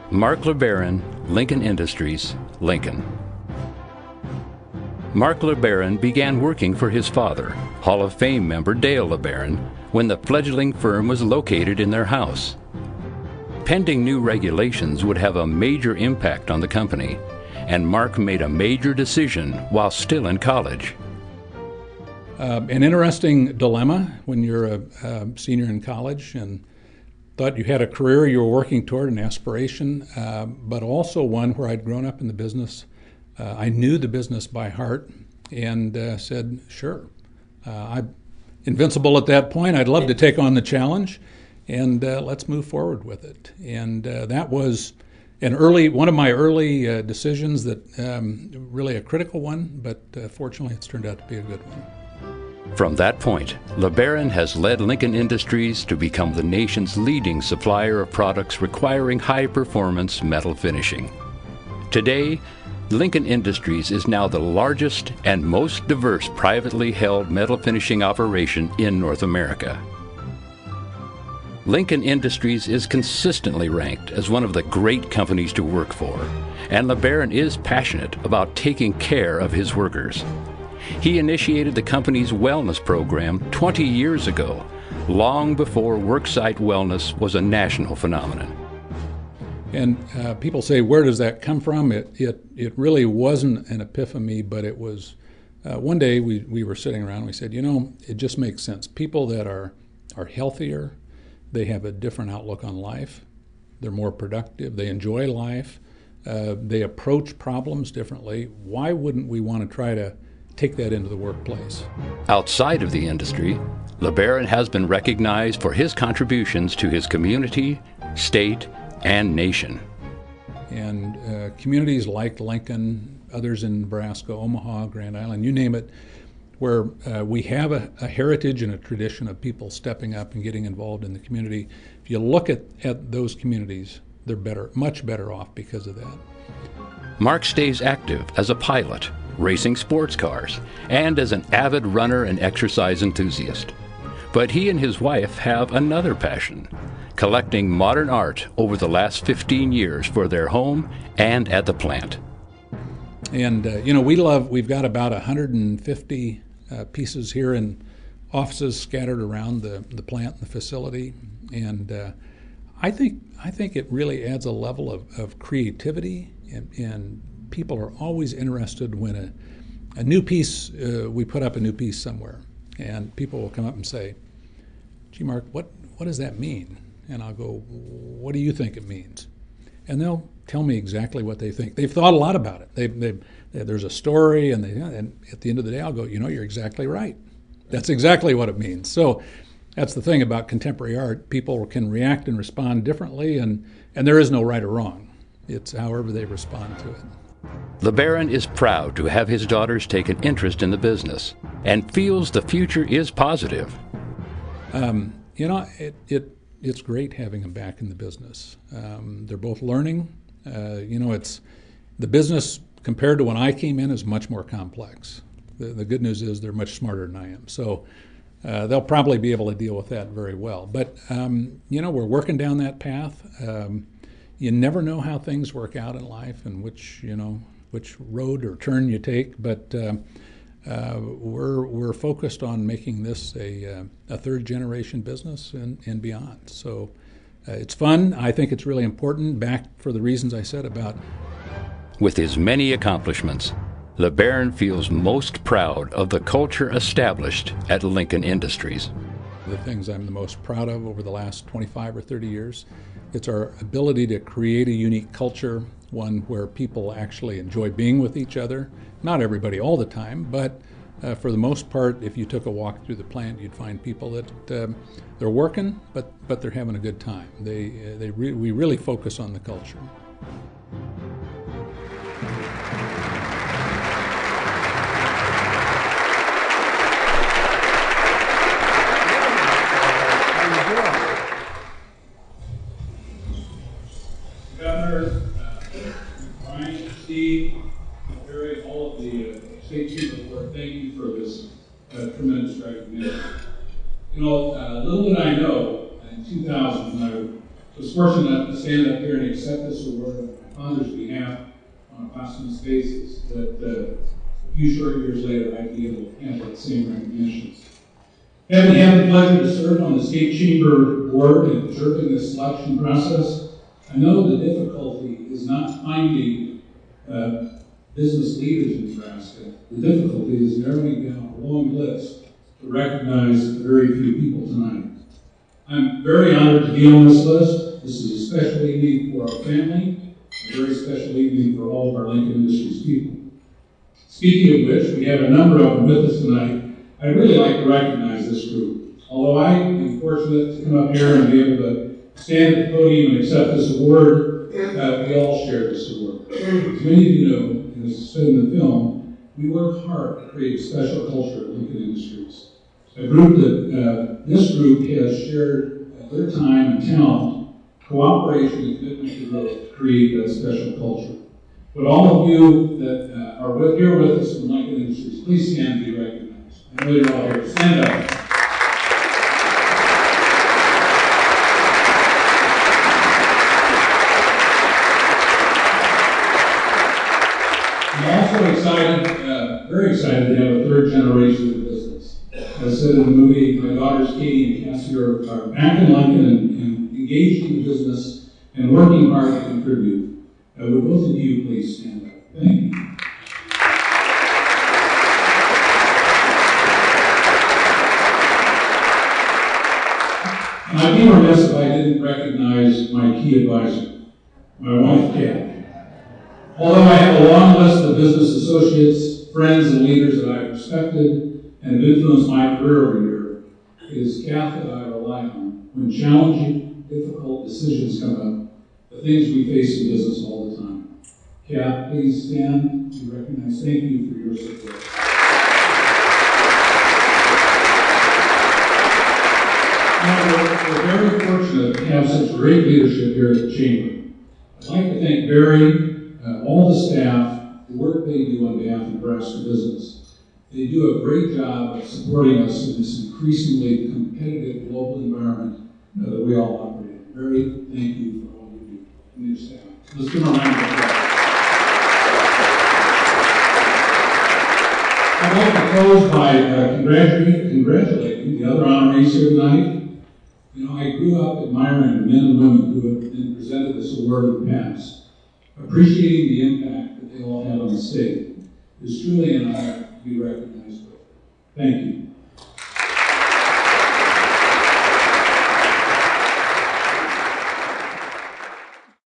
Marc Lebaron, Lincoln Industries, Lincoln. Marc Lebaron began working for his father, Hall of Fame member Dale Lebaron, when the fledgling firm was located in their house. Pending new regulations would have a major impact on the company, and Marc made a major decision while still in college. An interesting dilemma when you're a senior in college and thought you had a career you were working toward, an aspiration, but also one where I'd grown up in the business. I knew the business by heart and said, sure. I'm invincible at that point. I'd love to take on the challenge, and let's move forward with it. And that was one of my early decisions that really a critical one, but fortunately it's turned out to be a good one. From that point, Lebaron has led Lincoln Industries to become the nation's leading supplier of products requiring high-performance metal finishing. Today, Lincoln Industries is now the largest and most diverse privately held metal finishing operation in North America. Lincoln Industries is consistently ranked as one of the great companies to work for, and Lebaron is passionate about taking care of his workers. He initiated the company's wellness program 20 years ago, long before worksite wellness was a national phenomenon. And people say, where does that come from? It really wasn't an epiphany, but it was, one day we were sitting around and we said, it just makes sense. People that are healthier, they have a different outlook on life, they're more productive, they enjoy life, they approach problems differently. Why wouldn't we want to try to take that into the workplace? Outside of the industry, Lebaron has been recognized for his contributions to his community, state, and nation. And communities like Lincoln, others in Nebraska, Omaha, Grand Island, you name it, where we have a heritage and a tradition of people stepping up and getting involved in the community. If you look at those communities, they're much better off because of that. Marc stays active as a pilot, racing sports cars, and as an avid runner and exercise enthusiast. But he and his wife have another passion, collecting modern art over the last 15 years for their home and at the plant. And, we've got about 150 pieces here in offices scattered around the plant and the facility. And I think it really adds a level of creativity, and people are always interested when a new piece, we put up a new piece somewhere, and people will come up and say, gee, Marc, what does that mean? And I'll go, what do you think it means? And they'll tell me exactly what they think. They've thought a lot about it. There's a story, and at the end of the day, I'll go, you're exactly right. That's exactly what it means. So that's the thing about contemporary art. People can react and respond differently, and there is no right or wrong. It's however they respond to it. Lebaron is proud to have his daughters take an interest in the business and feels the future is positive. It's great having them back in the business. They're both learning. It's the business compared to when I came in is much more complex. The good news is they're much smarter than I am. So they'll probably be able to deal with that very well. But, we're working down that path. You never know how things work out in life and which road or turn you take. But we're focused on making this a third generation business and beyond. So it's fun. I think it's really important, back for the reasons I said about. With his many accomplishments, Lebaron feels most proud of the culture established at Lincoln Industries. The things I'm the most proud of over the last 25 or 30 years, it's our ability to create a unique culture, one where people actually enjoy being with each other. Not everybody all the time, but for the most part, if you took a walk through the plant, you'd find people that they're working, but they're having a good time. We really focus on the culture. Governor, Brian, Steve, Barry, all of the state chief of work, thank you for this tremendous recognition. Little did I know, in 2000, when I was fortunate enough to stand up here and accept this award on my father's behalf on a posthumous basis, that a few short years later I'd be able to have that same recognition. Having had the pleasure to serve on the State Chamber Board and observing the selection process, I know the difficulty is not finding business leaders in Nebraska. The difficulty is narrowing down a long list to recognize very few people tonight. I'm very honored to be on this list. This is a special evening for our family, a very special evening for all of our Lincoln Industries people. Speaking of which, we have a number of them with us tonight. I'd really like to recognize this group. Although I am fortunate to come up here and be able to stand at the podium and accept this award, we all share this award. As many of you know, and this is said in the film, we work hard to create a special culture at Lincoln Industries. A group that this group has shared their time and talent, cooperation, and commitment to growth to create that special culture. But all of you that are here with us from Lincoln Industries, please stand and be recognized. I know you're all here. Stand up. I'm also excited, very excited to have a third generation of business. As said in the movie, my daughters Katie and Cassie are back in Lincoln and engaged in the business and working hard to contribute. Would both of you please stand up? Thank you. I'd be remiss if I didn't recognize my key advisor, my wife, Kat. Although I have a long list of business associates, friends, and leaders that I've respected and have influenced my career over years, it is Kat that I rely on when challenging, difficult decisions come up, the things we face in business all the time. Kat, please stand to recognize. Thank you for your support. We're very fortunate to have such great leadership here at the Chamber. I'd like to thank Barry, all the staff, the work they do on behalf of Nebraska business. They do a great job of supporting us in this increasingly competitive global environment that we all operate in. Barry, thank you for all you do and your staff. Let's give them a round of applause. I'd like to close by congratulating the other honorees here tonight. You know, I grew up admiring the men and women who have been presented this award in the past. Appreciating the impact that they all had on the state is truly an honor to be recognized with. Thank you.